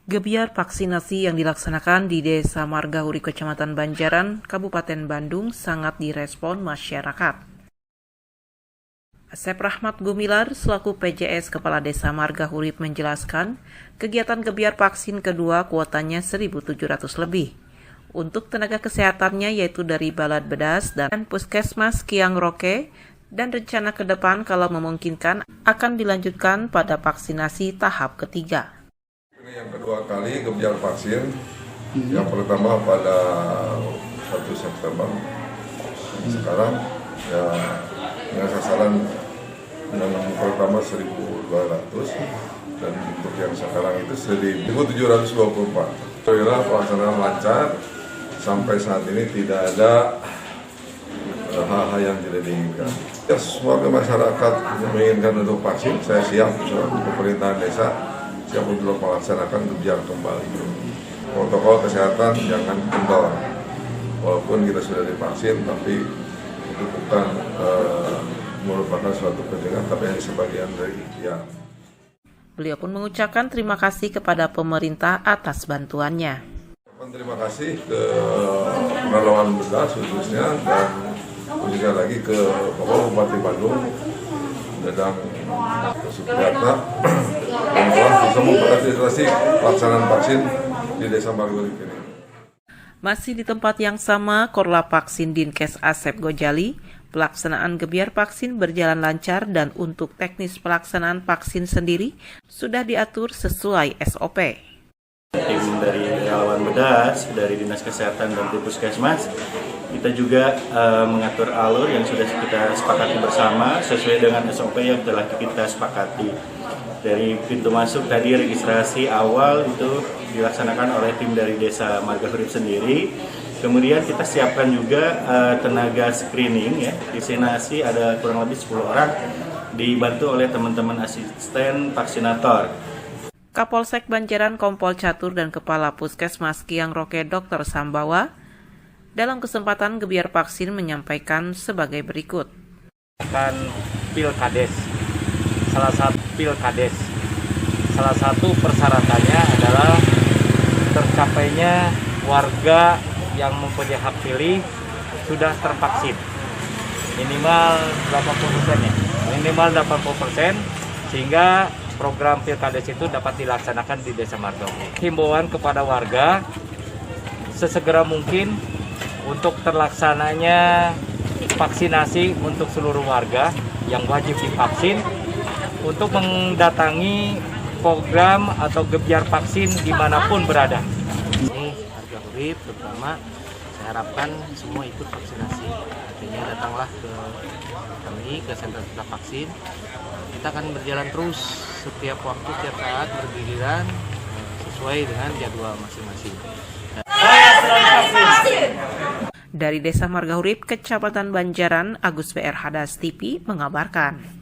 Gebiar vaksinasi yang dilaksanakan di Desa Margahurip, Kecamatan Banjaran, Kabupaten Bandung sangat direspon masyarakat. Asep Rahmat Gumilar selaku PJS Kepala Desa Margahurip menjelaskan, kegiatan gebiar vaksin kedua kuotanya 1.700 lebih. Untuk tenaga kesehatannya yaitu dari Balad Bedas dan Puskesmas Kiang Roke, dan rencana ke depan kalau memungkinkan akan dilanjutkan pada vaksinasi tahap ketiga. Ini yang kedua kali gebiar vaksin, yang pertama pada 1 September, sekarang ya dengan sasaran yang pertama 1.200 dan untuk yang sekarang itu 1.724. Alhamdulillah pelaksanaan lancar, sampai saat ini tidak ada hal-hal yang tidak diinginkan. Ya, semoga masyarakat menginginkan untuk vaksin, saya siap, pemerintahan desa siap untuk melaksanakan gebiar kembali. Protokol kesehatan jangan kendor. Walaupun kita sudah divaksin, tapi itu bukan merupakan suatu pencegahan, tapi hanya sebagian dari ikhtiar. Beliau pun mengucapkan terima kasih kepada pemerintah atas bantuannya. Terima kasih ke Relawan Bedas khususnya, dan juga lagi ke Bapak Bupati Bandung, Dadang Supriyatna, yang telah bisa memfasilitasi pelaksanaan vaksin di Desa Margahurip ini. Masih di tempat yang sama, Korla Vaksin Dinkes Asep Gojali, pelaksanaan gebiar vaksin berjalan lancar dan untuk teknis pelaksanaan vaksin sendiri sudah diatur sesuai SOP. Tim dari Relawan Bedas, dari Dinas Kesehatan dan Puskesmas, kita juga mengatur alur yang sudah kita sepakati bersama sesuai dengan SOP yang telah kita sepakati. Dari pintu masuk tadi registrasi awal itu dilaksanakan oleh tim dari Desa Margahurip sendiri. Kemudian kita siapkan juga tenaga screening ya. Vaksinasi ada kurang lebih 10 orang dibantu oleh teman-teman asisten vaksinator. Kapolsek Banjaran Kompol Catur dan Kepala Puskesmas Kiang Roke Dr. Sambawa dalam kesempatan gebiar vaksin menyampaikan sebagai berikut. Pilkades, salah satu persyaratannya adalah tercapainya warga yang mempunyai hak pilih sudah tervaksin minimal 80% ya, minimal 80%, sehingga program Pilkades itu dapat dilaksanakan di Desa Margahurip. Himbauan kepada warga sesegera mungkin untuk terlaksananya vaksinasi untuk seluruh warga yang wajib divaksin untuk mendatangi program atau gebiar vaksin dimanapun berada. Ini Margahurip terutama saya harapkan semua ikut vaksinasi. Artinya datanglah ke kami, ke sentra vaksin. Kita akan berjalan terus setiap waktu, setiap saat bergiliran sesuai dengan jadwal masing-masing. Dari Desa Margahurip, Kecamatan Banjaran, Agus PR Hadas TV mengabarkan.